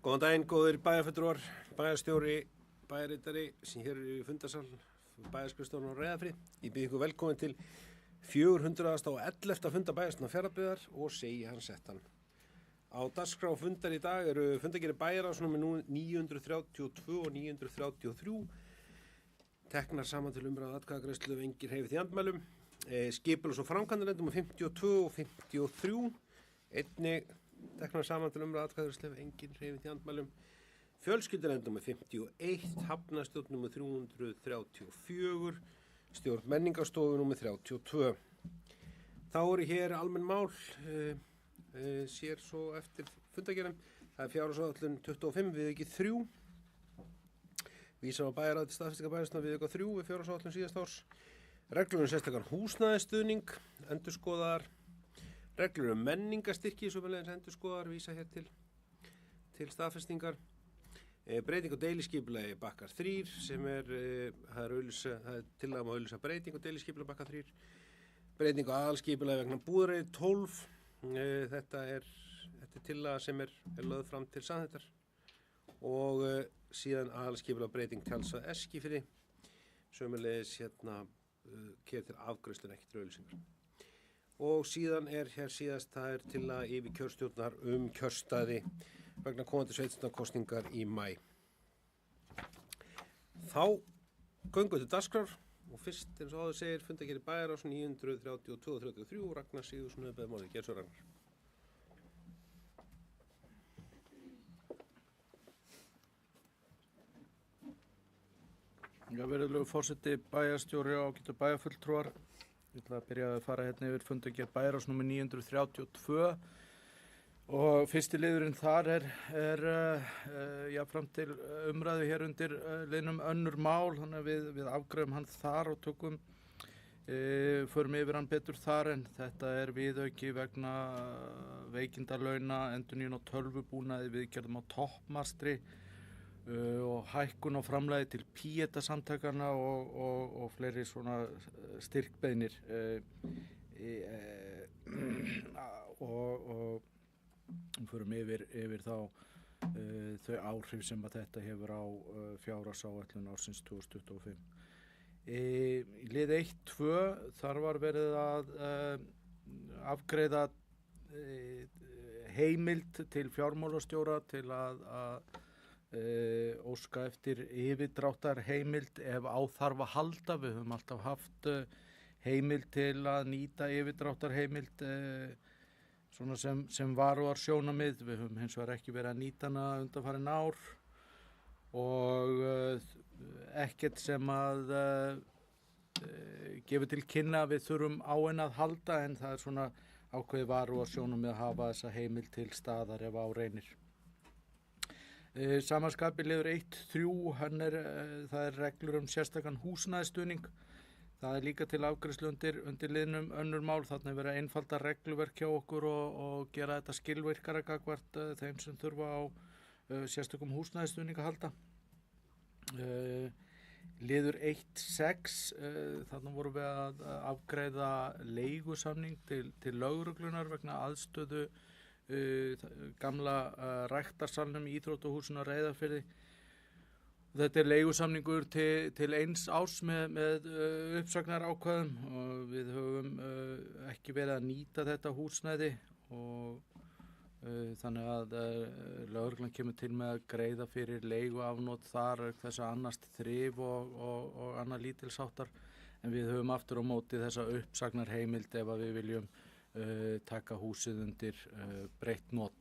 Góðan daginn, góðir bæjarfulltrúar, bæjarstjóri, bæjarritari sem hér eru í fundarsal, bæjarskrifstofan á Reyðarfirði. Ég býð ykkur velkomin til 411. funda bæjarstjórnar Fjarðabyggðar og segi hann settan. Á dagskrá fundar í dag eru fundargerðir bæjarráðs númer 932 og 933, teknar saman til umræðu atkvæðagreiðslu ef enginn hreyfir því andmælum, skipulags- og framkvæmdanefnd númer 52 og 53, einnig teknar saman til umræðu atkvæðagreiðslu ef enginn hreyfir því andmælum, fjölskyldunefnd númer 51, hafnarstjórn númer 334, stjórn menningarstofu númer 32. Þá eru hér almenn mál, sér svo eftir fundargerðum. Það er fjárhagsáætlun 25 viðauki 3. Vísar á bæjarráð til staðfestingar bæjarstjórnar viðauka 3 við fjárhagsáætlun síðasta árs. Reglur sérstakan húsnæðisstuðning, endurskoðaðar. Reglur menningarstyrki, sömuleiðis endurskoðaðar, vísa hér til staðfestingar. Breyting á deiliskipulagi Bakkar 3 sem það er tillaga um að auglýsa breyting á deiliskipulagi Bakkar 3. Breyting á aðalskipulagi vegna Búðareyri 12. Þetta er tillaga sem er lögð fram til samþykktar og síðan aðalskipulag breyting Tjaldsvæð Eskifirði, sömuleiðis hér til afgreiðslu en ekki til auglýsingar. Og síðan er hér síðast, það er tillaga yfir kjörstjórnar kjörstaði vegna komandi sveitarstjórnarkosningar í maí. Þá göngum við til dagskrár og fyrst eins og áður segir fundargerðir bæjarráðs 932 og 33 og Ragnar Sigurðsson beðið málið. Gerðu svo Ragnar. Já, virðulegur forseti, bæjarstjóri og ágætu bæjarfulltrúar. Ég ætla að byrja að fara hérna yfir fundargerð bæjarráðs númer 932 og fyrsti liðurinn þar er jafnframt til umræðu hér undir liðnum önnur mál, þannig að við afgreiðum hann þar og förum yfir hann betur þar, en þetta er viðauki vegna veikindalauna, endurnýjun á tölvubúnaði, viðgerðum á toppmastri og hækkun á framlagi til Píeta-samtakanna og fleiri svona styrkbeiðnir og förum yfir þá þau áhrif sem að þetta hefur á fjárhagsáætlun ársins 2025. Í lið 1-2 þar var verið að afgreiða heimild til fjármálastjóra til að óska eftir yfirdráttar heimild ef á þarf að halda. Við höfum alltaf haft heimild til að nýta yfirdráttar heimild svona sem varúar sjónarmið. Við höfum hins vegar ekki verið að nýta hana undanfarin ár og ekkert sem að gefur til kynna við þurfum á henni að halda, en það er svona ákveðið varúar sjónarmið að hafa þessa heimild til staðar ef á reynir. Samanskapi liður 1-3, það er reglur sérstakan húsnæðisstuðning. Það er líka til afgreiðslu undir liðnum önnur mál. Þarna er verið að einfalda regluverk hjá okkur og gera þetta skilvirkara gagnvart þeim sem þurfa á sérstakum húsnæðisstuðning að halda. Liður 1-6, þarna vorum við að afgreiða leigusamning til lögreglunar vegna aðstöðu gamla ræktarsalnum í Íþróttahúsinu á Reyðarfirði. Þetta er leigusamningur til 1 árs með uppsagnarákvæðum og við höfum ekki verið að nýta þetta húsnæði og þannig að lögreglan kemur til með að greiða fyrir leiguafnot þar þess að annast þrif og annað lítilsháttar, en við höfum aftur á móti þessa uppsagnarheimild ef að við viljum taka húsið undir breytt not.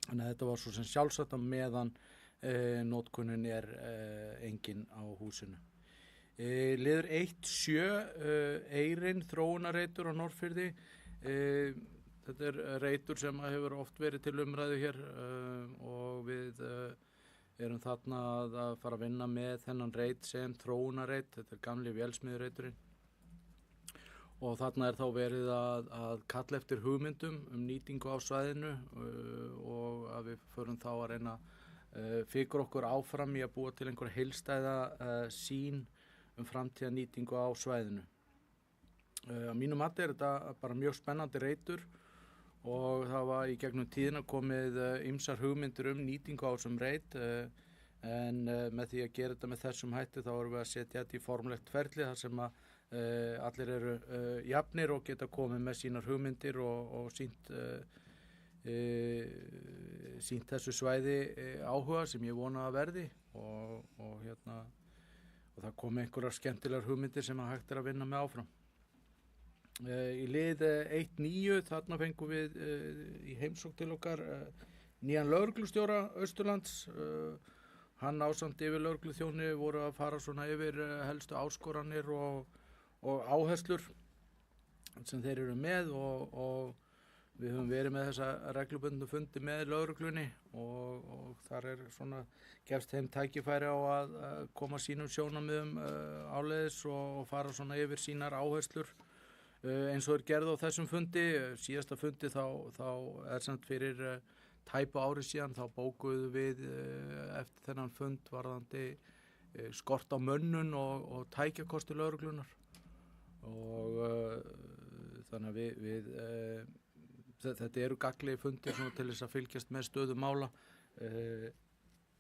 Þannig að þetta var svo sem sjálfsagt að meðan notkunin er engin á húsinu. Liður 1-7, Eyrin, þróunarreitur á Norðfirði. Þetta er reitur sem hefur oft verið til umræðu hér og við erum þarna að fara að vinna með þennan reit sem þróunarreit. Þetta er gamli vélsmiðjureiturinn. Og þarna er þá verið að kalla eftir hugmyndum nýtingu á svæðinu og að við förum þá að reyna fikra okkur áfram í að búa til einhverja heildstæða sýn framtíða nýtingu á svæðinu. Að mínu mati er þetta bara mjög spennandi reitur og það var í gegnum tíðina komið ýmsar hugmyndir nýtingu á þessum reit en með því að gera þetta með þessum hætti þá erum við að setja þetta í formlegt ferli þar sem að allir eru jafnir og geta komið með sínar hugmyndir og sýnt þessu svæði áhuga sem ég vona að verði og það komi einhverjar skemmtilegar hugmyndir sem að hægt að vinna með áfram. Í lið 1.9 þarna fengum við í heimsókn til okkar nýjan lögreglustjóra Austurlands. Hann ásamt yfir lögregluþjóni voru að fara svona yfir helstu áskoranir og áherslur sem þeir eru með og við höfum verið með þessa reglubundnu fundi með lögreglunni og þar svona gefst þeim tækifæri á að koma sínum sjónarmiðum áleiðis og fara svona yfir sínar áherslur eins og gerði á þessum fundi. Síðasta fundi þá samt fyrir tæpu ári síðan þá bókuðu við eftir þennan fund varðandi skort á mönnun og tækjakosti lögreglunar og þannig að við þetta eru gagnlegir fundir til þess að fylgjast með stöðu mála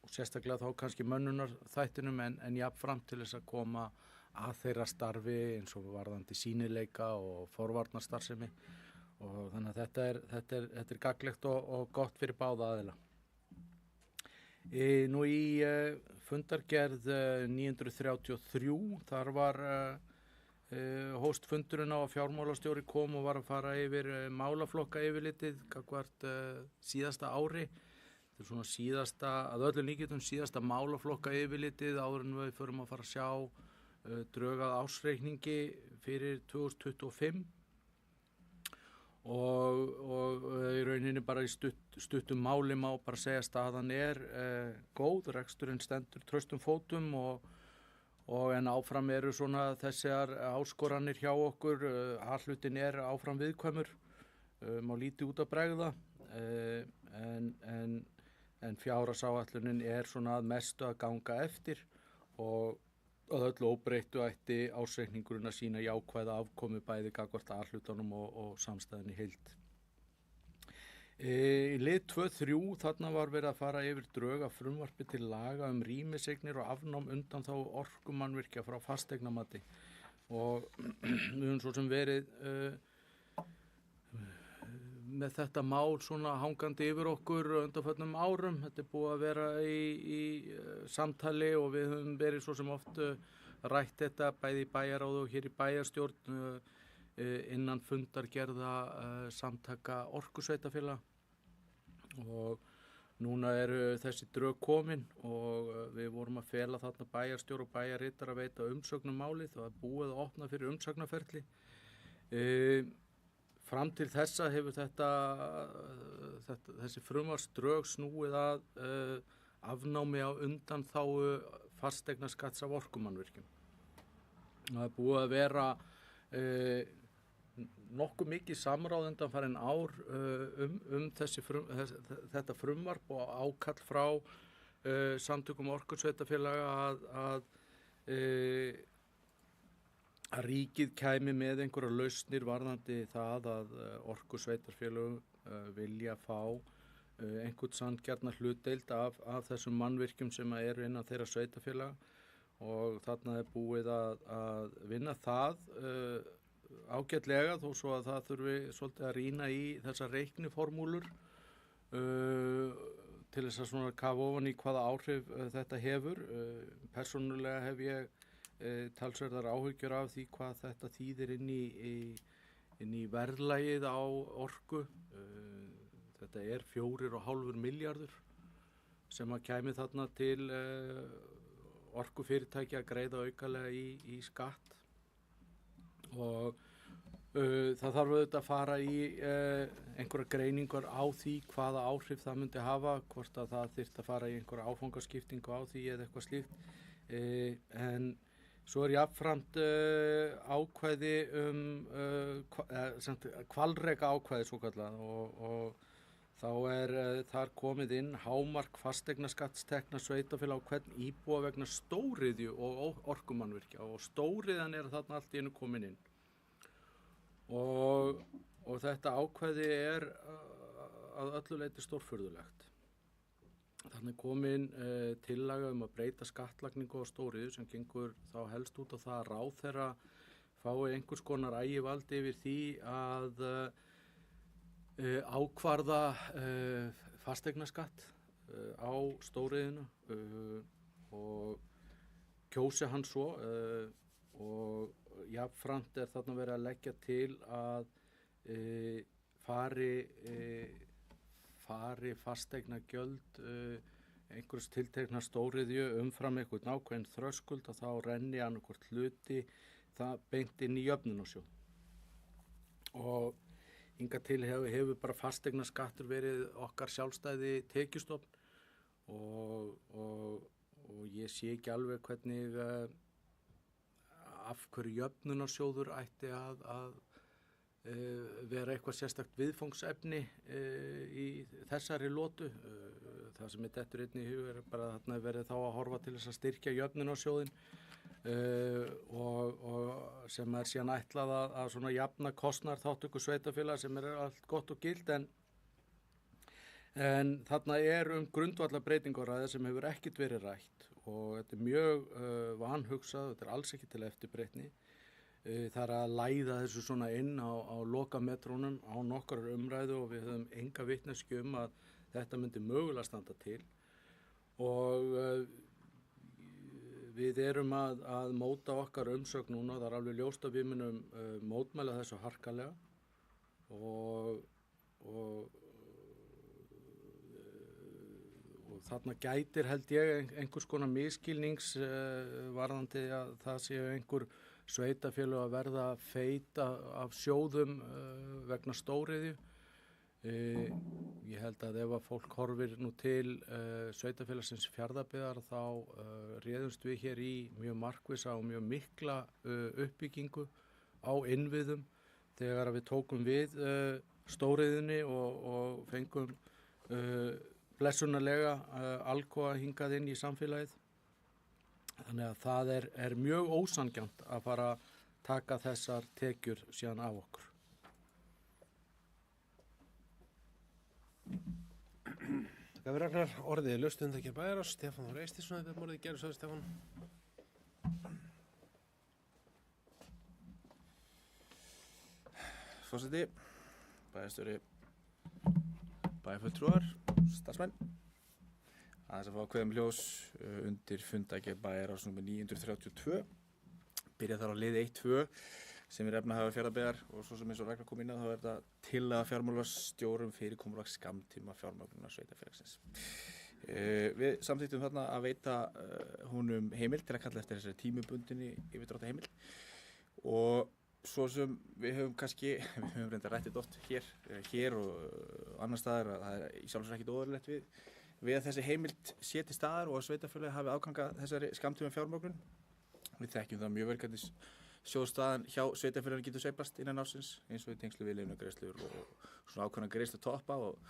og sérstaklega þá kannski mönnunar þættinum en jafnframt til þess að koma að þeirra starfi eins og varðandi sýnileika og forvarnarstarfsemi og þannig að þetta er gagnlegt og gott fyrir báða aðila. Nú í fundargerð 933 þar var hóst fundurinn á að fjármálastjóri kom og var að fara yfir málaflokka yfirlitið gagnvart síðasta ári. Þetta er svona síðasta, að öllum líkindum síðasta málaflokka yfirlitið áður en við förum að fara að sjá drög að ársreikningi fyrir 2025 og í rauninni bara í stuttum máli má bara segja að staðan góð, reksturinn stendur traustum fótum og en áfram eru svona þessar áskoranir hjá okkur, hlutin áfram viðkvæmur, má lítið út að bregða en fjárhagsáætlunin svona að mestu að ganga eftir og að öllu óbreyttu ætti ársreikningurinn að sýna jákvæða afkomu bæði gagnvart A-hlutanum og samstæðan í heild. Í lið 2.3 þarna var verið að fara yfir drög af frumvarpi til laga rýmiseignir og afnám undanþágu orkumannvirkja frá fasteignamati og við höfum svo sem verið með þetta mál svona hangandi yfir okkur undanförnum árum. Þetta er búið að vera í samtali og við höfum verið svo sem oft rætt þetta bæði í bæjarráði og hér í bæjarstjórn innan fundargerða samtaka orkusveitafélaga og núna eru þessi drög komin og við vorum að fela þarna bæjarstjóra og bæjarritar að veita umsögnum málið. Það er búið að opna fyrir umsagnaferli. Fram til þessa hefur þessi frumvarpsdrög snúið að afnámi á undanþágu fasteignaskatts af orkumannvirkjum. Það er búið að vera nokkuð mikið samráð undanfarin ár þetta frumvarp og ákall frá samtökum orkusveitafélaga að ríkið kæmi með einhverjar lausnir varðandi það að orkusveitarfélög vilja fá einhvern sanngjarna hlutdeild af þessum mannvirkjum sem eru innan þeirra sveitafélaga og þarna er búið að vinna það ágætlega þó svo að það þurfi svolítið að rýna í þessar reikniformúlur til þess að svona kafa ofan í hvaða áhrif þetta hefur. Persónulega hef ég talsverðar áhyggjur af því hvað þetta þýðir inn í verðlagið á orku. Þetta 4,5 milljarður sem að kæmi þarna til orkufyrirtæki að greiða aukalega í skatt og það þarf auðvitað að fara í einhverja greiningar á því hvaða áhrif það myndi hafa, hvort að það þyrfti að fara í einhverja áfangaskiptingu á því eða eitthvað slíkt en svo jafnframt ákvæði hvalreka ákvæði svokallað og þá þar komið inn hámark fasteignaskattstekna sveitarfélag á hvern íbúa vegna stóriðju og orkumannvirkja og stóriðjan þarna allt í einu komin inn og og þetta ákvæði að öllu leyti stórfurðulegt. Þannig komin tillaga að breyta skattlagningu á stóriðju sem gengur þá helst út á það að ráðherra fái einhvers konar ægivald yfir því að ákvarða fasteignaskatt á stóriðjuna og kjósi hann svo og jafnframt þarna verið að leggja til að fari fasteignagjöld einhvers tiltekna stóriðju umfram einhvern ákveðinn þröskuld og þá renni annarkvort hluti það beint inn í jöfnunarsjóð. Og hingað til hefur bara fasteignaskattur verið okkar sjálfstæði tekjustofn og ég sé ekki alveg hvernig af hverju jöfnunarsjóður ætti að vera eitthvað sérstakt viðfangsefni í þessari lotu. Það sem dettur einnig í hug bara þarna verið þá að horfa til þess að styrkja jöfnunarsjóðinn og sem síðan ætlað að svona jafna kostnaðarþátttöku sveitarfélaga sem allt gott og gilt en þarna grundvallarbreytingu að ræða sem hefur ekkert verið rætt og þetta mjög vanhugsað, þetta alls ekki til eftirbreytni. Það að læða þessu svona inn á lokametrónum á nokkrar umræðu og við höfum enga vitneskju að þetta myndi mögulega standa til og við erum að móta okkar umsögn núna, það alveg ljóst að við munum mótmæla þessu harkalega og þarna gætir held ég einhvers konar misskilnings varðandi að það séu einhver sveitafélög að verða feit af sjóðum vegna stóriðju. Ég held að ef að fólk horfir nú til sveitafélagsins Fjarðabyggðar þá réðumst við hér í mjög markvissa og mjög mikla uppbyggingu á innviðum þegar við tókum við stóriðjunni og fengum blessunarlega Alcoa hingað inn í samfélagið. Þannig að það er mjög ósanngjarnt að fara að taka þessar tekjur síðan af okkur. Takk fyrir Ragnar. Orðið laustundakir bæjarráðs. Stefán Þór Eysteinsson þetta orðið gerðu svo Stefán. Forseti, bæjarstjóri, bæjarfulltrúar, starfsmenn. Aðeins að fá að kveða ljós undir fundakir bæjarráðs nr. 932. Byrja þar á liði 1-2 sem efnahagur Fjarðabyggðar og svo sem eins og Ragnar kom inn á þá þetta tillaga fjármálastjórum fyrirkomulag skammtíma fjármögnunar sveitarfélagsins. Við samþykktum þarna að veita honum heimild til að kalla eftir þessari tímabundinni yfirdrátta heimild og svo sem við höfum reyndar rættið oft hér og annar staðar að það í sjálfsög ekkert óðurlegt við að þessi heimild sé til staðar og að sveitarfélagi hafi afgangað þessari skammtíma fjármögnun. Við þekkjum það mjög vel hvernig sjóðstaðan hjá sveitarfélaginu getur sveiflast innan ársins eins og í tengslu við launagreiðslur og svona ákveðna greiðslutoppa og ég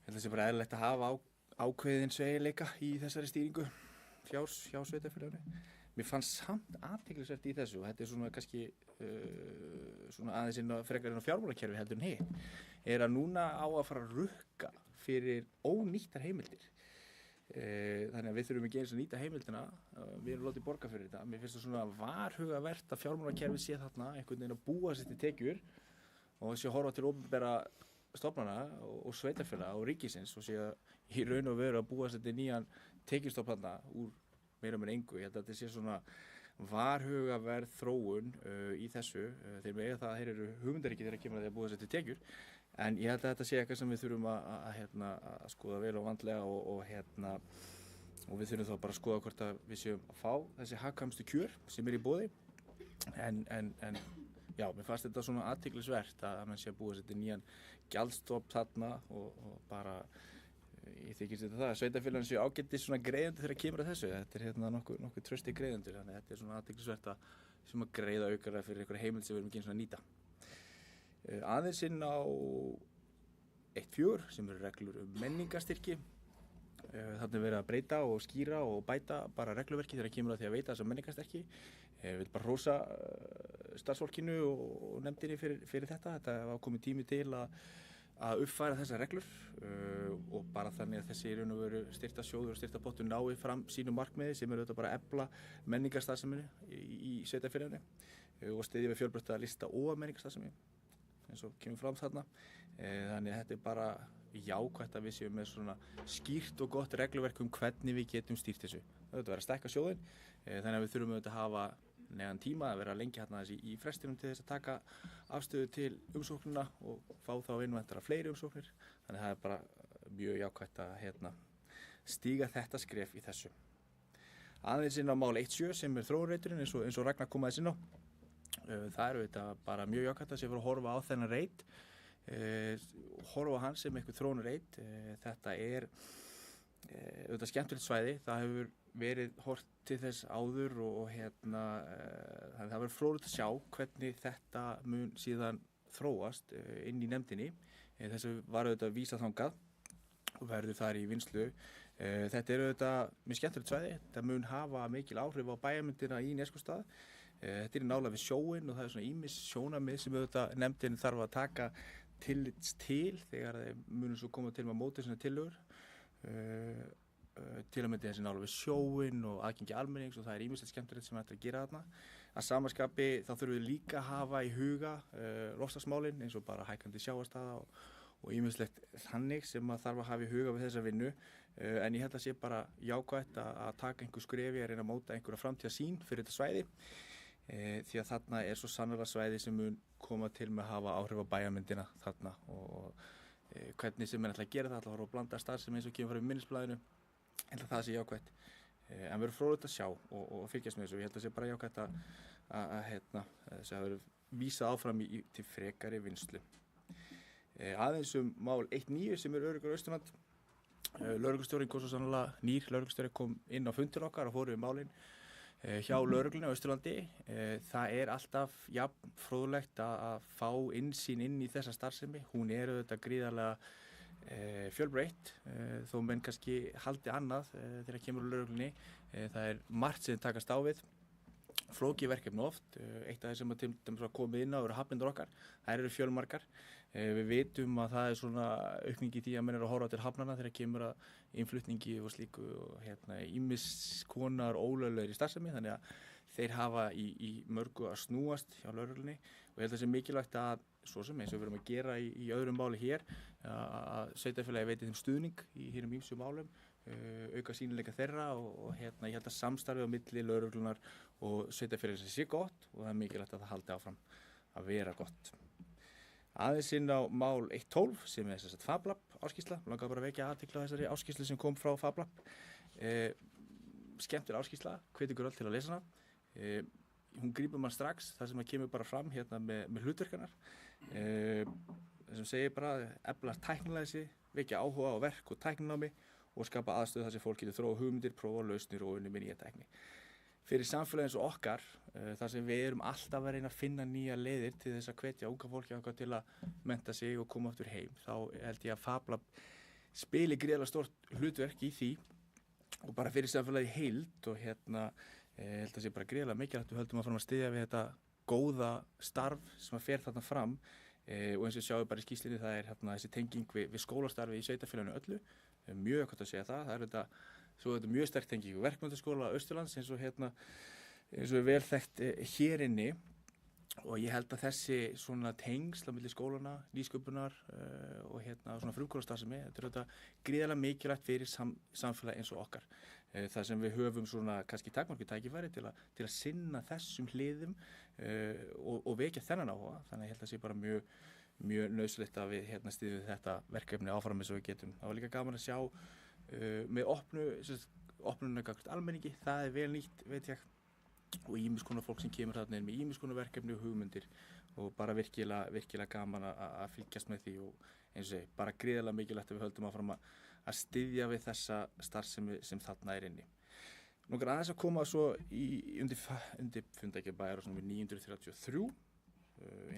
held að það sé bara eðlilegt að hafa ákveðin sveigjanleika í þessari stýringu fjár hjá sveitarfélaginu. Mér fannst samt athyglisvert í þessu og þetta svona kannski svona aðeins frekar inn á fjármálakerfi heldur en hitt að núna á að fara að rukka fyrir ónýttar heimildir. Þannig að við þurfum ekki eins að nýta heimildina, við erum látið borga fyrir þetta. Mér finnst það svona varhugavert að fjármálakerfið sé þarna einhvern veginn að búa sér til tekjur og sé að horfa til opinberra stofnana og sveitarfélaga og ríkisins og sé að í raun og veru að búa sér til nýjan tekjustofnana úr meira með engu. Ég held að þetta sé svona varhugaverð þróun í þessu. Þeir með það að þeir eru hugmyndaríki þegar kemur að því að búa sér til tekjur. En ég held að þetta sé eitthvað sem við þurfum að skoða vel og vandlega og við þurfum þá bara að skoða hvort að við séum að fá þessi hagkvæmustu kjör sem í boði. En já, mér fannst þetta svona athyglisvert að mann sé að búa sér til nýjan gjaldstofn þarna og bara ég þykist þetta það. Sveitarfélagin séu ágætis svona greiðendur þegar kemur að þessu. Þetta er nokkuð trausti greiðendur, þannig að þetta er svona athyglisvert að sem að greiða aukara fyrir einhverja heimild sem við erum ekki eins og að nýta. Aðeins inn á 1.4 sem eru reglur menningarstyrki. Þarna er verið að breyta og skýra og bæta bara regluverki þegar kemur að því að veita þessa menningarstyrki. Ég vil bara hrósa starfsfólkinu og nefndinni fyrir þetta. Þetta var komið tími til að uppfæra þessar reglur og bara þannig að þessi í raun og veru styrktarsjóður og styrktapottur nái fram sínu markmiði sem auðvitað bara að efla menningarstarfsemi í sveitarfélaginu og styðja við fjölbreytta lista og menningarstarfsemi eins og kemur fram þarna. Þannig að þetta bara jákvætt að við séum með svona skýrt og gott regluverk hvernig við getum stýrt þessu. Þetta verður að stækka sjóðinn, þannig að við þurfum auðvitað að hafa neðan tíma að vera lengi hérna í frestinum til þess að taka afstöðu til umsóknina og fá þá innvæntar fleiri umsóknir. Þannig að það er bara mjög jákvætt að stíga þetta skref í þessu. Aðeins inn á mál 1.7 sem þróunreiturinn eins og Ragnar kom aðeins inn á. Það er auðvitað bara mjög jákvætt að sé fyrir að horfa á þennan reit. Horfa á hann sem eitthvað þróunareit. Þetta er auðvitað skemmtilegt svæði. Það hefur verið hort til þess áður og það verður fróðlegt að sjá hvernig þetta mun síðan þróast inn í nefndinni. Þessu var auðvitað vísað þangað og verður þar í vinnslu. Þetta er auðvitað mjög skemmtilegt svæði. Þetta mun hafa mikil áhrif á bæjarmyndina í Neskaupstað. Þetta er nálega við sjóinn og það er svona ýmis sjónarmið sem auðvitað nefndin þarf að taka tillits til þegar þeir munu svo koma til með að móta svona tillögur. Til að mynda þessi nálega við sjóinn og aðgengi almennings og það er ýmislegt skemmtilegt sem hægt að gera þarna. Að sama skapi þá þurfum við líka að hafa í huga loftslagsmálin eins og bara hækkandi sjávarstaða og ýmislegt þannig sem að þarf að hafa í huga við þessa vinnu. En ég held að sé bara jákvætt að taka einhver skrefi að reyna að móta einhverja framtíðarsýn fyrir þetta svæði. Því að þarna er svo sannarlega svæði sem mun koma til með að hafa áhrif á bæjarmyndina þarna og hvernig sem ætla að gera það, ætla að horfa að blanda starfsemi eins og kemur frá minnisblaðinu. Ég held að það sé jákvætt. En verður fróðlegt að sjá og fylgjast með þessu. Ég held að það sé bara jákvætt að það verður vísað áfram til frekari vinnslu. Aðeins mál 1.9 sem öruggur Austurland. Lögreglustjórinn kom svo sannlega, nýr lögreglustjóri kom inn á fundin okkar og fór við málin hjá lögreglunni á Austurlandi. Það er alltaf fróðlegt að fá innsýn inn í þessa starfsemi. Hún er auðvitað gríðarlega fjölbreytt, þó menn kannski haldi annað þegar kemur úr lögreglunni. Það er margt sem takast á við. Flókið verkefni oft. Eitt af þeim sem til dæmis var komið inn á eru hafnirnar okkar. Þær eru fjölmargar. Við vitum að það er svona aukning í því að menn eru að horfa til hafnarna þegar kemur að innflutningi og slíku og ýmis konar ólöglegri starfsemi, þannig að þeir hafa í mörgu að snúast hjá lögreglunni og ég held að það sé mikilvægt að svo sem eins og við verum að gera í öðrum máli hér að sveitarfélagi veiti þeim stuðning í hinnum ýmsu málum, auka sýnileika þeirra og ég held að samstarfið á milli lögreglunar og sveitarfélagi sé gott og það er mikilvægt að það haldi áfram að vera gott. Aðeins inn á mál 1.12 sem er FabLab áskýrsla. Langar bara að vekja athygli á þessari áskýrslu sem kom frá FabLab. Skemmtileg áskýrsla, hvet ykkur öll til að lesa hana. Hún grípur mann strax þar sem það kemur bara fram með hlutverkarnar. Sem segir bara efla tæknilæsi, vekja áhuga á verk og tækninámi og skapa aðstöðu þar sem fólk getur þróa hugmyndir, prófa lausnir og unnið með nýja tækni. Fyrir samfélagi eins og okkar, þar sem við erum alltaf að reyna að finna nýja leiðir til þess að hvetja unga fólki til að mennta sig og koma aftur heim, þá held ég að FabLab spili gríðarlega stórt hlutverk í því og bara fyrir samfélagi heild og held að sé bara gríðarlega mikilvægt við höldum að fara að styðja við þetta góða starf sem að fer þarna fram og eins og sjáum við bara í skýrslunni það er þessi tenging við skólastarfi í sveitarfélaginu öllu, mjög gott að segja það er þetta mjög sterk tenging við verkmenntaskóla Austurlands eins og vel þekkt hér inni og ég held að þessi svona tengsl á milli skólana, nýsköpunar og svona frumkvöðlastarfsemi, þetta er þetta gríðarlega mikilvægt fyrir samfélagi eins og okkar. Það sem við höfum svona kannski takmarkið tækifæri til að sinna þessum hliðum og vekja þennan áhuga, þannig að ég held að sé bara mjög nauðsynlegt að við styðjum þetta verkefni áfram eins og við getum. Það var líka gaman að sjá með opnunum gagnvart almenningi, það er vel nýtt, veit ég, og ýmis konar fólk sem kemur þarna inn með ýmis konar verkefni og hugmyndir og bara virkilega gaman að fylgjast með því og eins og segi, bara gríðarlega mikilvægt að við höldum áfram að styðja við þessa starfsemi sem þarna er inni. Nógur aðeins að koma svo undir fundagerðbæjar og númer 933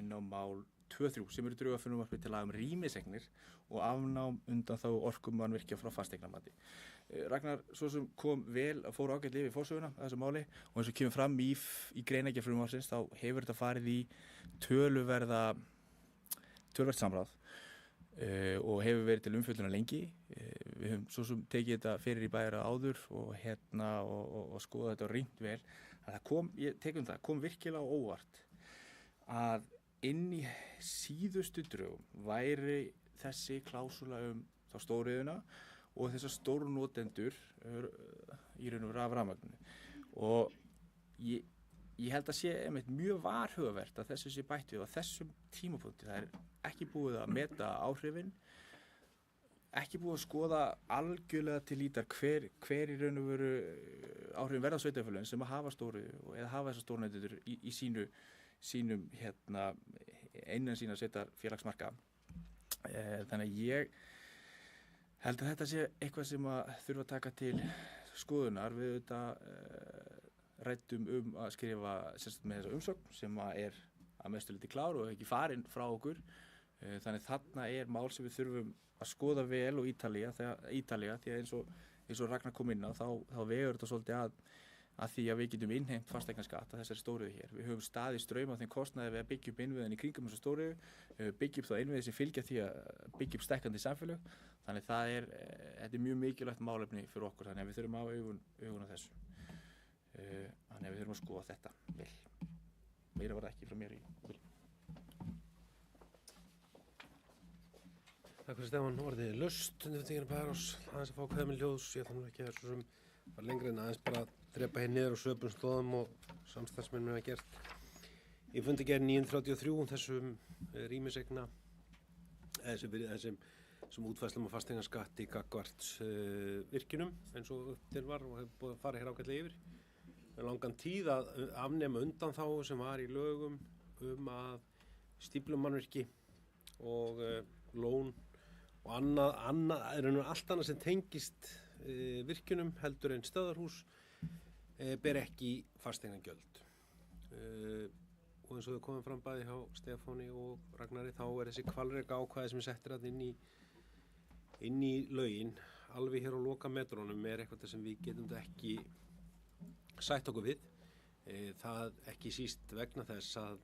inn á mál 2.3 sem eru drögafrumvarpi til laga rýmiseignir og afnám undan þá orkumannvirkja frá fasteignamati. Ragnar svo sem kom vel að fóra ágætlega yfir forsöguna að þessu máli og eins og kemur fram í greinargerð frumvarpsins þá hefur þetta farið í töluvert samráð og hefur verið til umfjöllunar lengi. Við höfum svo sem tekið þetta fyrir í bæjara áður og og skoða þetta og rýnt vel. Það kom virkilega á óvart að inn í síðustu drögum væri þessi klásúla þá stóriðuna og þessar stóru notendur í raun og veru af rafmagninu. Og ég held að sé mjög varhugavert að þessu sé bætt við á þessum tímapunkti. Það ekki búið að meta áhrifin, ekki búið að skoða algjörlega til lítar hver í raun og veru áhrifin verða sveitarfélögin sem að hafa stóru eða hafa þessar stóru notendur í sínum innan sína sveitarfélagsmarka. Þannig að ég held að þetta sé eitthvað sem að þurfa að taka til skoðunar. Við ræddum að skrifa sérstaklega með þessa umsögn sem að mestu liti klár og ekki farin frá okkur. Þannig þarna mál sem við þurfum að skoða vel og ítarlega því að eins og Ragnar kom inn á þá vegur þetta svolítið að því að við getum innheimt fasteignaskatt að þessari stóriðu hér. Við höfum staðið straum af þeim kostnaði við að byggja upp innviðin í kringum þessu stóriðu, byggja upp þá innviði sem fylgja því að byggja upp stækkandi samfélög. Þannig þetta mjög mikilvægt málefni fyrir okkur, þannig að við þurfum að hafa augun á þessu. Þannig að við þurfum að skoða þetta vel. Meira var það ekki frá mér í byrjun. Takk fyrir Stefán, orðið laust undir þingina Bæjarás, aðeins að fá kveðja með ljós. Ég ætla nú ekki að þessum var lengri en aðeins bara að drepa hér niður á söpum slóðum og samstarfsmennum hafa gert. Ég fundi gerð 933 þessum rýmisegna, þessum útfæslum á fasteignaskatti gagnvart virkjunum eins og til var og hefur búið að fara hér ágætlega yfir. Með langan tíð að afnema undanþágu sem var í lögum að stíflumannvirki og lón og annað allt annað sem tengist virkjunum heldur en stöðvarhús ber ekki fasteignagjöld. Og eins og þau komum fram bæði hjá Stefáni og Ragnari þá þessi hvalreka ákvæði sem settir þarna inn í lögin alveg hér á lokametrónum eitthvað sem við getum þetta ekki sætt okkur við. Það ekki síst vegna þess að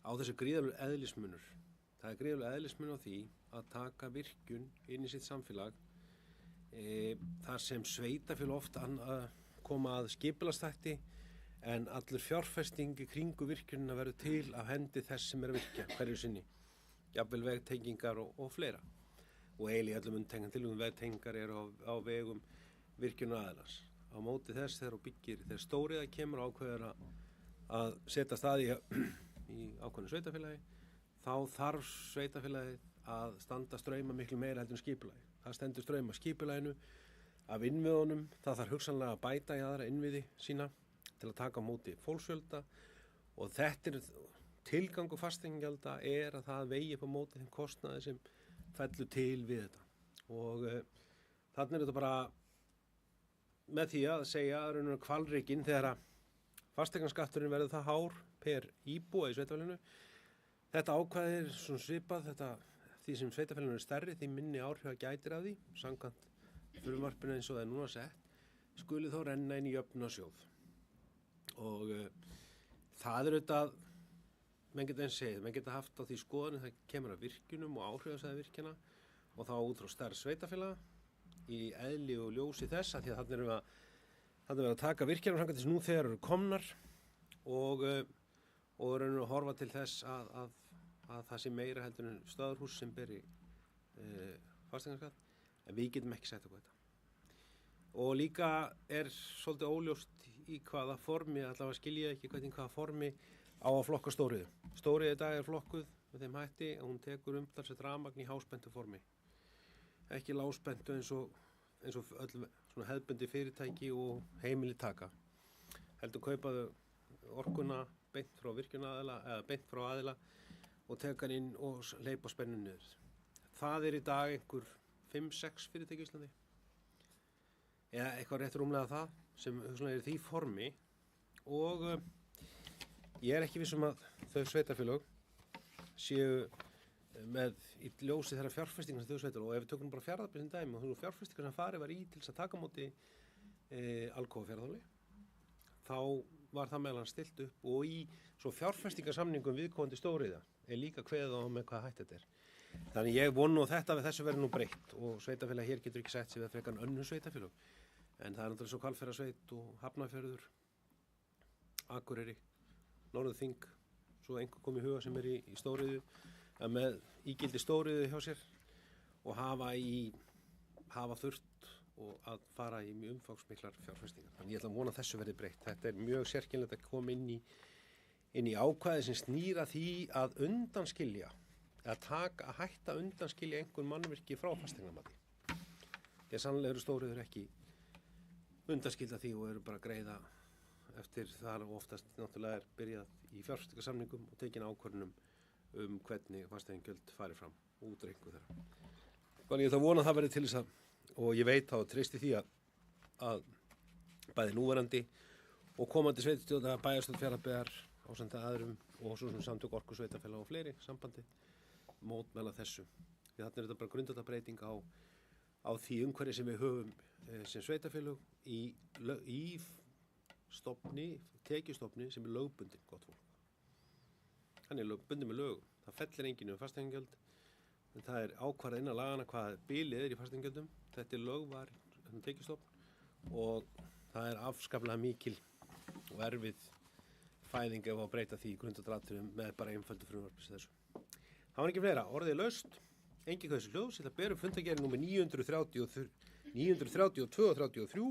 á þessu gríðarlegur eðlismunur. Það gríðarlegur eðlismunur á því að taka virkjun inn í sitt samfélag þar sem sveitafélag oft koma að skipulagsþætti en allur fjárfesting í kringu virkjunina verður til af hendi þess sem að virkja hverju sinni. Jafnvel vegtengingar og fleira. Og eiginlega öllum undantekningartilvikum vegtengingar á vegum virkjunaraðilans. Á móti þess þegar stóriða kemur ákveður að setja staði í ákveðnu sveitafélagi, þá þarf sveitafélagið að standa strauma miklu meira heldur en skipulagi. Það stendur straum af skipulaginu, af innviðunum, það þarf hugsanlega að bæta í aðra innviði sína til að taka á móti fólksfjölda og þetta tilgangur fasteignagjalda að það vegi upp á móti þeim kostnaði sem fellur til við þetta. Og þannig þetta bara með því að segja að hvalrekinn þegar að fasteignaskatturinn verður það hár per íbúa í sveitafélaginu. Þetta ákvæðir svona svipað, því sem sveitafélaginu stærri, því minni áhrif gætir af því, samkvæmt frumvarpinu eins og það núna sett, skuli þó renna inn í jöfnunarsjóð. Og það auðvitað, menn geta haft á því skoðun það kemur að virkjunum og áhrifasæði virkjana og þá út frá stærri sveitafélaga í eðli og ljósi þess að því að þannig erum við að taka virkjanarframkvæmdir sem nú þegar eru komnar og erum að horfa til þess að það sé meira heldur en stöðvarhús sem beri fasteignaskatt, en við getum ekki sett okkur þetta. Og líka svolítið óljóst í hvaða formi, allavega skilja ekki hvaða formi á að flokka stóriðu. Stóriðu í dag flokkuð með þeim hætti að hún tekur umtalsvert rafmagn í háspentu formi. Ekki lágspentu eins og öll svona hefðbundi fyrirtæki og heimili taka. Heldur kaupaðu orkuna beint frá virkjunaraðila eða beint frá aðila og teka hann inn og hleypa spennun niður. Það í dag einhver 5-6 fyrirtæki í Íslandi. Eða eitthvað rétt rúmlega það sem í því formi og ég ekki viss að þau sveitarfélög séu með í ljósi þeirra fjárfestingar sem þjóðsveitar og ef við tökum bara Fjarðabyggð sem dæmi og þú fjárfestingar sem farið var í til þess að taka á móti Alcoa Fjarðarhóli þá var það meðal hann stilt upp og í svo fjárfestingarsamningum viðkomandi stóriðja líka kveðið á með hvað hætt þetta er. Þannig ég vonu þetta við þessu verður nú breytt og sveitafélag hér getur ekki sett sig við frekar önnur sveitafélag en það er náttúrulega svo Hvalfjarðarsveit og Hafnarfjörður, Akureyri, Norðurþing, svo einhver kom í huga sem í stóriðju með ígildi stóriðju hjá sér og hafa þurft og að fara í mjög umfangsmiklar fjárfestingar. Þannig ég ætla að vona þessu verði breytt. Þetta er mjög sérkennilegt að koma inn í ákvæði sem snýra því að undanskilja að hætta undanskilja einhver mannvirki frá fasteignamati. Því að sannlega eru stóriður ekki undanskilja því og eru bara að greiða eftir það og oftast náttúrulega byrjað í fjárfestingarsamningum og tekin ákvörðunum hvernig fasteignagjöld fari fram og útreikningu þeirra. Þannig ég ætla að vona að það verði til þess að og ég veit þá og treysti því að bæði núverandi og komandi sveitarstjórnar bæjarstjórn Fjarðabyggðar ásamt aðrum og svo sem samtök orkusveitarfélaga og fleiri sambandi mótmæla þessu. Því þarna er þetta bara grundvallarbreyting á því umhverfi sem við höfum sem sveitarfélög í tekjustofni sem er lögbundin, gott fólk. Hann er bundin með lögum. Það fellir enginn fasteignagjöld. En það er ákvarðað innan lagana hvað bilið í fasteignagjöldum. Þetta er lögvar tekjustofn og það er afskaplega mikil og erfið fæðing ef að breyta því grundvallaratriðum með bara einföldu frumvarpi þessu. Það var ekki fleira, orðið laust, engin þessu hljóðs, þetta berum fundagerð númer 932 og 33,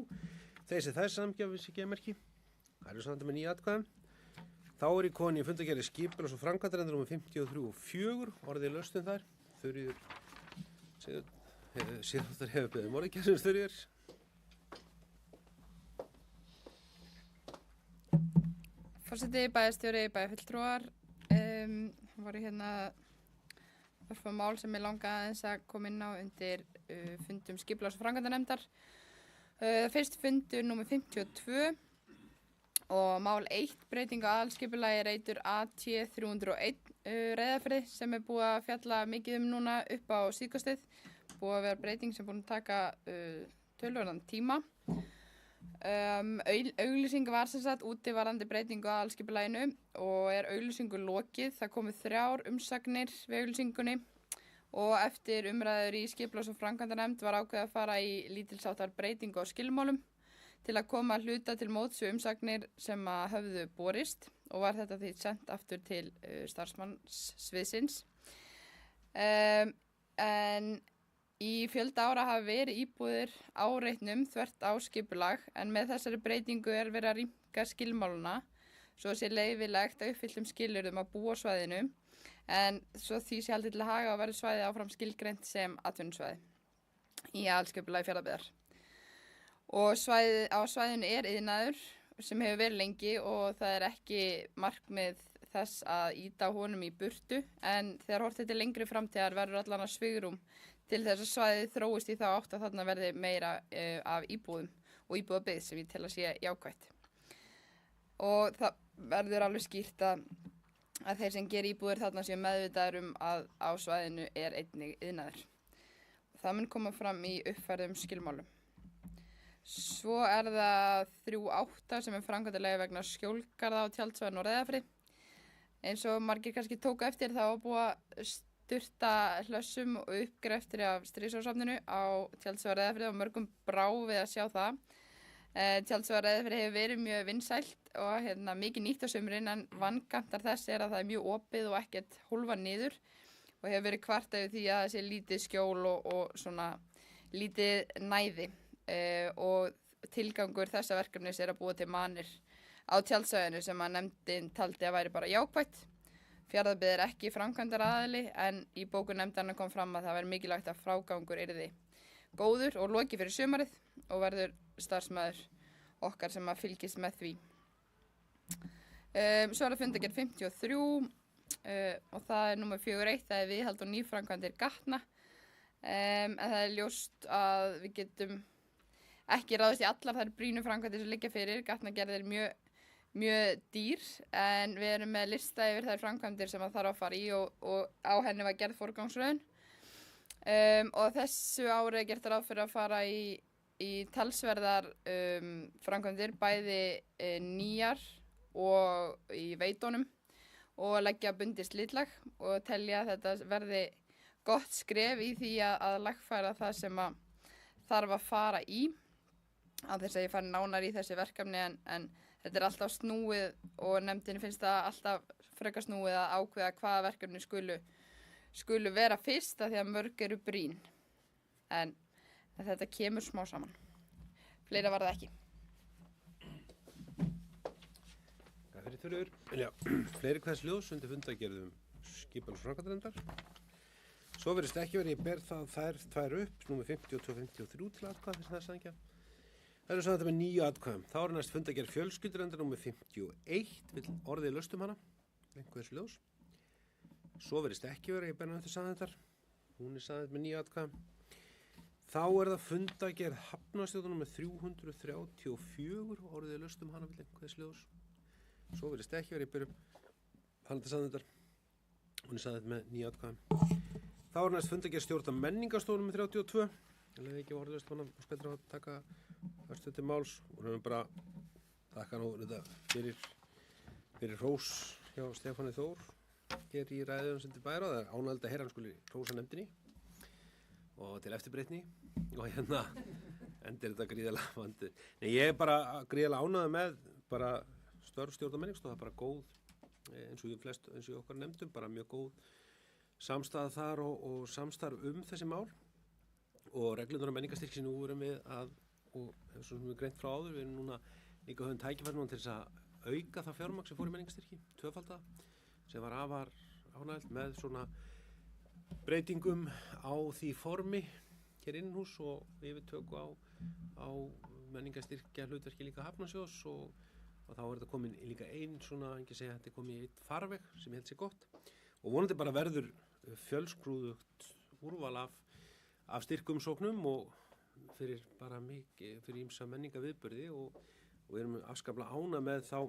þessi þær samgjafis í gemerki, það eru samt með 9 atkvæðum. Þá er í koni fundagerð skipulags- og framkvæmdarendur númer 53 og 4, orðið laust þar, Þuríður Sigurðardóttir hefur beðið morðingja Þuríður. Forseti, bæjarstjóri, bæjarfulltrúar, voru hérna örfá mál sem ég langa aðeins að koma inn á undir fundum skipulags- og framkvæmdanefndar. Fyrst fundur númer 52 og mál 1, breyting á aðalskipulagi reitur AT 301 Reyðarfirði sem er búið að fjalla mikið núna upp á síðkastið. Búið að vera breyting sem búin að taka töluverðan tíma. Auglýsing var sem sagt úti varðandi breytingu á aðalskipulaginu og er auglýsingu lokið. Það komu 3 umsagnir við auglýsingunni og eftir umræður í skipulags- og framkvæmdanefnd var ákveðið að fara í lítilsháttar breytingu á skilmálum til að koma að hluta til móts við umsagnir sem að höfðu borist og var þetta því sent aftur til starfsmannssviðsins. En í fjölda ára hafa verið íbúðir á reitnum þvert á skipulag en með þessari breytingu er verið að rýmka skilmáluna svo sé leyfilegt að uppfylltum skilyrðum að búa á svæðinu en svo því sé haldið til að haga og verður svæðið áfram skilgreint sem atvinnusvæði í aðalskipulagi Fjarðabyggðar. Og á svæðinu er iðnaður sem hefur verið lengi og það er ekki markmið þess að ýta honum í burtu en þegar horft til lengri framtíðar verður allan að svigrúm til þess að svæðið þróist í þá átt að þarna verði meira af íbúðum og íbúðabyggð sem ég tel að sé jákvætt. Og það verður alveg skýrt að þeir sem gerir íbúðir þarna séu meðvitaður að á svæðinu er einnig iðnaður. Það mun koma fram í uppfærðum skilmálum. Svo er það 3.8 sem er framkvæmdaleyfi vegna skjólgarða á tjaldsvæðinu á Reyðarfirði. Eins og margir kannski tóku eftir þá var búið að sturta hlössum og uppgreftri af stríðsárssafninu á tjaldsvæði á Reyðarfirði og mörgum brá við að sjá það. Tjaldsvæði á Reyðarfirði hefur verið mjög vinsælt og mikið nýtt á sumrin en vankantar þess er að það er mjög opið og ekkert hólfað niður og hefur verið kvart yfir því að það sé lítið skjól og svona lítið næði. Og tilgangur þessa verkefnis er að búa til manir á tjaldsvæðinu sem að nefndin taldi að væri bara jákvætt. Fjarðabyggð er ekki framkvæmdaraðili en í bókun nefndarinnar kom fram að það væri mikilvægt að frágangur yrði góður og lokið fyrir sumarið og verður starfsmaður okkar sem að fylgist með því. Svo er það fundagerð 53 og það er númer 4.1, það er viðhald og nýframkvæmdir gatna. En það er ljóst að við getum ekki ráðist í allar þær brýnu framkvæmdir sem liggja fyrir. Gatnagerð er mjög mjög dýr en við erum með lista yfir þær framkvæmdir sem að þarf að fara í og á henni var gerð forgangsröðun. Og þessu ári er gert ráð fyrir að fara í talsverðar framkvæmdir, bæði nýjar og í veitunum og leggja bundið slitlag og telja að þetta verði gott skref í því að lagfæra það sem að þarf að fara í. Á þess að ég fari nánar í þessi verkefni en þetta er alltaf snúið og nefndinni finnst það alltaf frekar snúið að ákveða hvaða verkefni skulu vera fyrst af því að mörg eru brýn. En þetta kemur smá saman. Fleira var það ekki. Það fyrir þurfur. Já, fleiri hvers ljós undir fundargerðum skipan og framkvæmdarnefndar. Svo verðist ekki verið, ég ber þær tvær upp, númer 52 og 53 til atkvæða þess að það sækja. Það eru svo þetta með 9 atkvæðum. Þá er næst fundargerð fjölskyldurenndar númer 51, vill orðið laust um hana, einhvers ljós. Svo verðist ekki verið, ég ber náttúrulega saðendar, hún er saðend með 9 atkvæðum. Þá er það fundargerð Hafnarstjórnar númer 334, orðið laust um hana, vill einhvers ljós. Svo verðist ekki verið, ég ber upp hana til saðendar, hún er saðend með 9 atkvæðum. Þá er næst fundargerð stjórnar menningarstofu númer 32. Ég leiði ekki orðið laust um hana, og spenntur að taka fyrstu til máls og höfum bara þakka nú þetta fyrir hrós hjá Stefáni Þór hér í ræðum sem til bæra. Það er ánægilegt að heyra hann skuli hrósa nefndinni og til eftirbreytni og hérna endir þetta gríðarlega vandið. Nei, ég er bara gríðarlega ánægður með bara störf stjórnar menningarstofu, það er bara góð eins og okkar nefndum, bara mjög góð samstæða þar og samstarf þessi mál og reglurnar og menningarstyrk sem nú erum við og hefur svo sem við greint frá áður, við erum núna líka höfum tækifæri núna til þess að auka það fjármagn sem fór í menningarstyrki, tvöfalda, sem var afar ánægilegt með svona breytingum á því formi hér innanhús og yfirtöku á menningarstyrkja hlutverki líka Hafnarsjóðs og þá er þetta komin líka svona, ekki segja, þetta er komin í einn farveg sem ég held sé gott og vonandi bara verður fjölskrúðugt úrval af styrkumsóknum og fyrir bara mikið, fyrir ýmsa menningarviðburði og við erum afskaplega ánægð með þá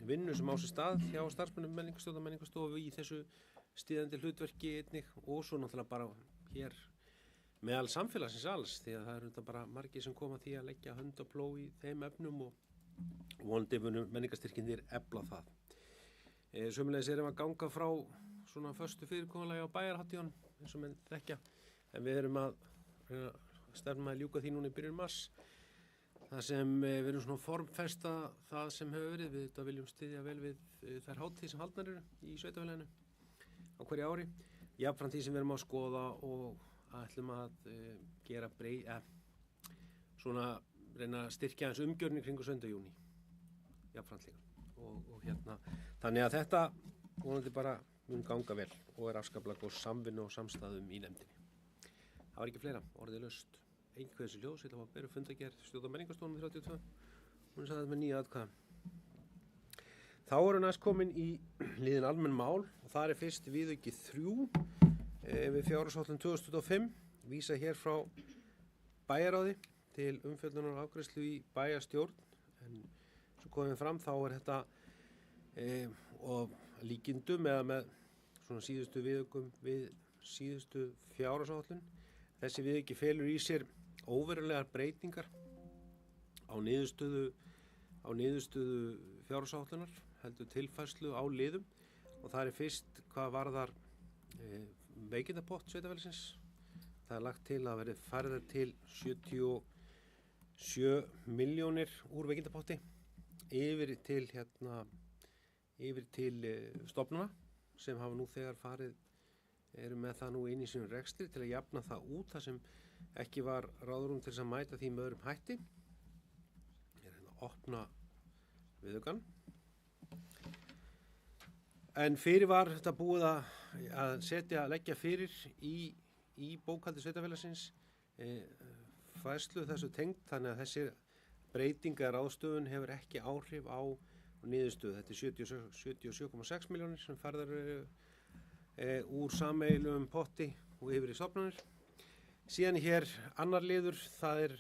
vinnu sem á sér stað hjá starfsmönnum menningarstofu í þessu stíðandi hlutverki einnig og svo náttúrulega bara hér meðal samfélagsins alls því að það eru þetta bara margir sem koma því að leggja hönd og plóg í þeim efnum og vonandi munu menningarstyrkinir efla það. Sömuleiðis erum að ganga frá svona föstu fyrirkomulagi á bæjarhátíðunum eins og menn þekkja en við erum að stefna að ljúka því núna í byrjun mars þar sem við erum svona formfesta það sem hefur verið, við þetta viljum styðja vel við þær hátíð sem haldnar eru í sveitarfélaginu á hverju ári jafnframt því sem við erum að skoða og ætlum að gera svona reyna að styrkja eins umgjörni kringu 7. júní jafnframt líka og hérna þannig að þetta vonandi bara mun ganga vel og er afskaplega góð samvinnu og samstæðum í nefndinni. Það var ekki fleira, orðið laust. Einhverjum ljós, ég ætla að bera fundargerð stjórnar menningarstofu 32. Hún sagði með 9 atkvæða. Þá eru næst komin í liðin almenn mál og það er fyrst viðauki 3 við fjárhagsáætlun 2025. Vísa hér frá bæjarráði til umfjöllunar og afgreiðslu í bæjarstjórn. En svo komum við fram þá er þetta og líkindum eða með svona síðustu viðaukum við síðustu fjárhagsáætlun. Þessi viðauki felur í sér óverulegar breytingar á niðurstöðu fjárhagsáætlunar, heldur tilfærslu á liðum og það er fyrst hvað varðar veikindapott sveitarfélagsins. Það er lagt til að verði færðar til 77 milljónir úr veikindapotti yfir til stofnana sem hafa nú þegar eru með það nú inn í sínum rekstri til að jafna það út þar sem ekki var ráðrúm til þess að mæta því með öðrum hætti. Ég er að opna viðaukann. En fyrir var þetta búið að leggja fyrir í bókhaldi sveitarfélagsins færslu þessu tengt þannig að þessi breytinga ráðstöfun hefur ekki áhrif á niðurstöðu. Þetta er 77,6 milljónir sem færðar úr sameiginlegum potti og yfir í stofnanir. Síðan hér annar liður, það er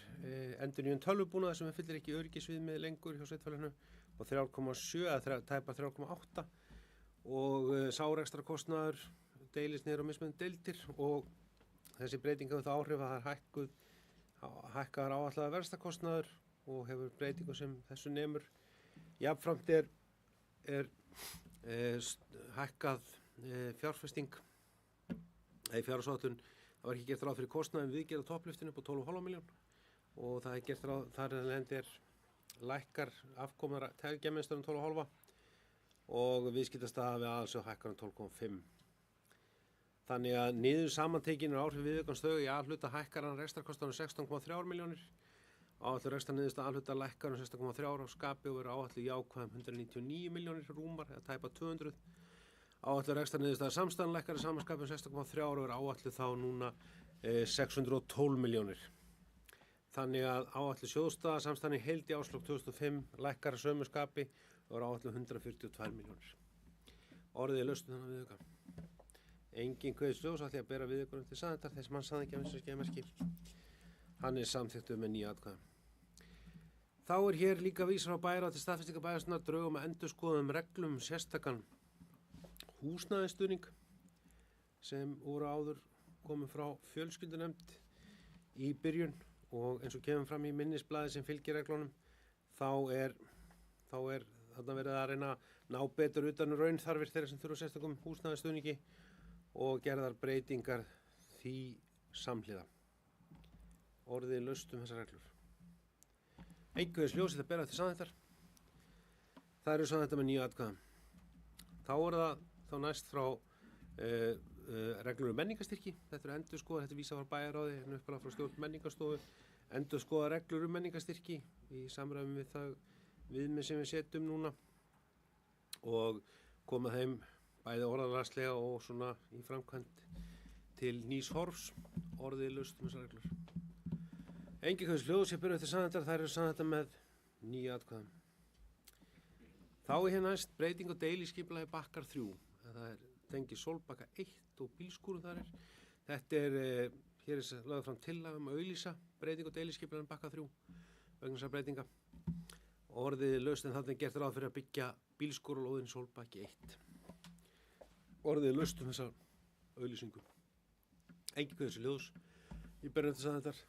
endurnýjun tölvubúnaðar sem fyllir ekki öryggisviðmið lengur hjá sveitarfélaginu og 3,7 eða tæpa 3,8 og sárekstra kostnaður deilist niður á mismunandi deildir og þessi breyting hefur það áhrif að það er hækkaðar áætlaða verðstakostnaður og hefur breytingu sem þessu nemur. Jafnframt er hækkað fjárfesting eða fjárhagsáætlun. Það var ekki gert ráð fyrir kostnaðum viðgerð á toppliftinu upp á 12,5 milljón og það er gert ráð þar lendir lækkar afkomar tegjamiðstöðum 12,5 og viðskiptastaða við aðalsjóð hækkar 12,5. Þannig að niður samantekinu áhrif viðaukanstöðu í A-hluta hækkar hann rekstrarkostnaður 16,3 milljónir. Áætluð rekstrarniðurstaða A-hluta lækkar 16,3 á skapi og verður áætluð jákvæð 199 milljónir rúmar eða tæpa 200. Áætluð rekstrarniðurstaða samstæðan lækkar í sama skapi 16,3 og verður áætluð þá núna 612 milljónir. Þannig að áætluð sjóðstaða samstæðan í heild í árslok 2005 lækkar að sömu skapi og verður áætluð 142 milljónir. Orðið er laust þannig að viðauka. Engin kveðsljós ætli að bera viðaukanum til saðendar þess mann saði ekki að vinsa skemerki. Hann er samþykktur með 9 atkvæðum. Þá er hér líka vísar á bæjarráð til staðfestingar bæjarstjórnar drögum að endurskoðuðum reglum sérstakan húsnæðisstuðning sem voru áður komið frá fjölskyldunefnd í byrjun og eins og kemur fram í minnisblaði sem fylgir reglunum þá er þarna verið að reyna að ná betur utan raunþarfir þeirra sem þurfa sérstakum húsnæðisstuðningi og gerðar breytingar því samhliða. Orðið laust þessar reglur. Einhverjus ljósið að bera til saðendar. Það eru saðendar með 9 atkvæðum. Þá er það þá næst frá reglur menningarstyrki. Þetta er endurskoðað, þetta er vísað frá bæjarráði, uppalað frá stjórn menningarstofu. Endurskoðað reglur menningarstyrki í samræmi við það viðmið sem við setjum núna og koma þeim bæði orðalagslega og svona í framkvæmd til nýs horfs. Orðið laust þessar reglur. Engin hverjus hljóð sem byrjuð til saðendar, þær eru saðendar með 9 atkvæðum. Þá er hér næst breyting á deiliskipulagi Bakkar 3. Það er tengi Sólbakka 1 og bílskúrum þar er. Þetta er, hér er lögð fram tillaga að auglýsa breyting á deiliskipulagi Bakkar 3 vegna þessar breytinga. Orðið laust en þarna er gert ráð fyrir að byggja bílskúralóðin Sólbakki 1. Orðið laust þessar auglýsingu. Engin hverjus hljóðs. Ég byrjuð til saðendar.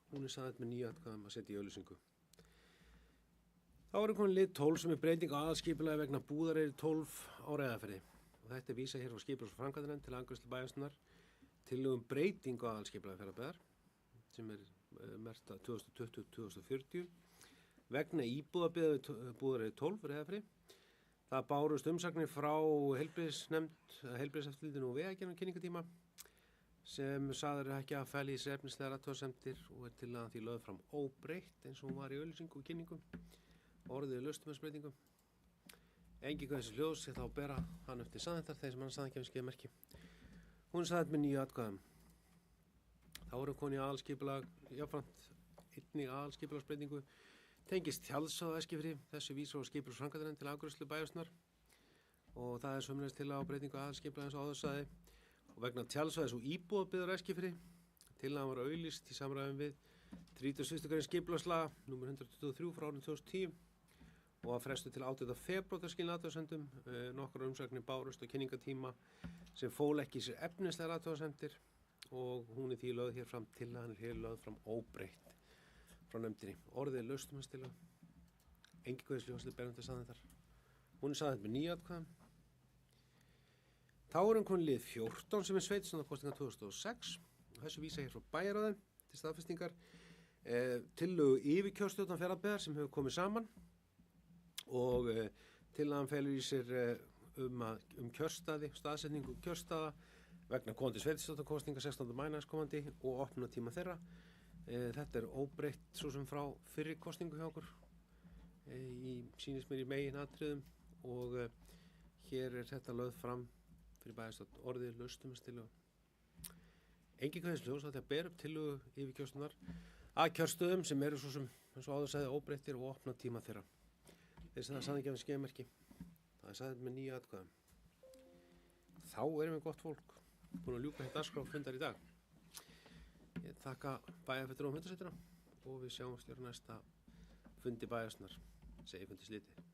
Hún er saðend með 9 atkvæðum að setja í auglýsingu. Þá er komin lið 12 sem er breyting á aðalskipulagi vegna Búðareyri 12 á Reyðarfirði. Og þetta er vísað hér frá skipulags- og framkvæmdanefnd til afgreiðslu bæjarstjórnar tillögu breyting á aðalskipulagi Fjarðabyggðar sem er merkt 2020-2040 vegna íbúðabyggða við Búðareyri 12 Reyðarfirði. Það bárust umsagnir frá heilbrigðisnefnd, heilbrigðiseftirlitinu og vegagerðarnar kynningatíma sem sagður ekki að fæli í sér efnislegar athugasemdir og er tillagan því lögð fram óbreytt eins og hún var í auglýsingu og kynningu. Orðið er laust með þessum breytingum. Engin hverjus hljóðs þá bera hann eftir saðendar þeir sem hann saðengjafi skeiðmerki. Hún er saðend með 9 atkvæðum. Þá erum konið aðalskipulag, jáfnframt einnig aðalskipulagsbreytingu tengist Tjaldsvæði á Eskifirði, þessu vísar á skipulags- og framkvæmdanefnd til afgreiðslu bæjarstjórnar og það er sömuleiðis tillaga á breytingu aðalskipulags eins og áður sagði. Og vegna Tjaldsvæðis og íbúðabyggðar á Eskifirði, tillagan var auglýst í samræðum við 31. grein skipulagslaga nr. 123 frá árinu 2010 og að frestu til 18. febrúar til skilin athugasemdum. Nokkrar umsagnir bárust á kynningatíma sem fól ekki í sér efnislegar athugasemdir og hún er því lögð hér fram tillagan er hér lögð fram óbreytt frá nefndinni. Orðið er laust hans tillaga. Engin hverjus hljóðs berjum til saðendar. Hún er saðend með 9 atkvæðum. Þá erum komin lið 14 sem er sveitarstjórnarkosningar 2006 og þessu vísa hér frá bæjarráði til staðfestingar tillögu yfirkjörstjórnar Fjarðabyggðar sem hefur komið saman og tillagan felur í sér kjörstaði, staðsetningu kjörstaða vegna komandi sveitarstjórnarkosninga 16. maí næstkomandi og opna tíma þeirra. Þetta er óbreytt svo sem frá fyrri kosningu hjá okkur sýnist mér í megin atriðum og hér er þetta lögð fram fyrir bæjarstjórn. Orðið laust þessar tillögu. Engin hverjus hljóðs að þetta ber upp tillögu yfirkjörstjórnar að kjörstöðum sem eru svo sem eins og áður sagði óbreyttir og opna tíma þeirra. Þess að það saði ekki af skeiðmerki. Það er saðið með 9 atkvæðum. Þá erum við gott fólk búin að ljúka hér dagskrárfundar í dag. Ég þakka bæjarfulltrúum fundarsveitina og við sjáumst í næsta fundi bæjarstjórnar. Segi fundi slitið.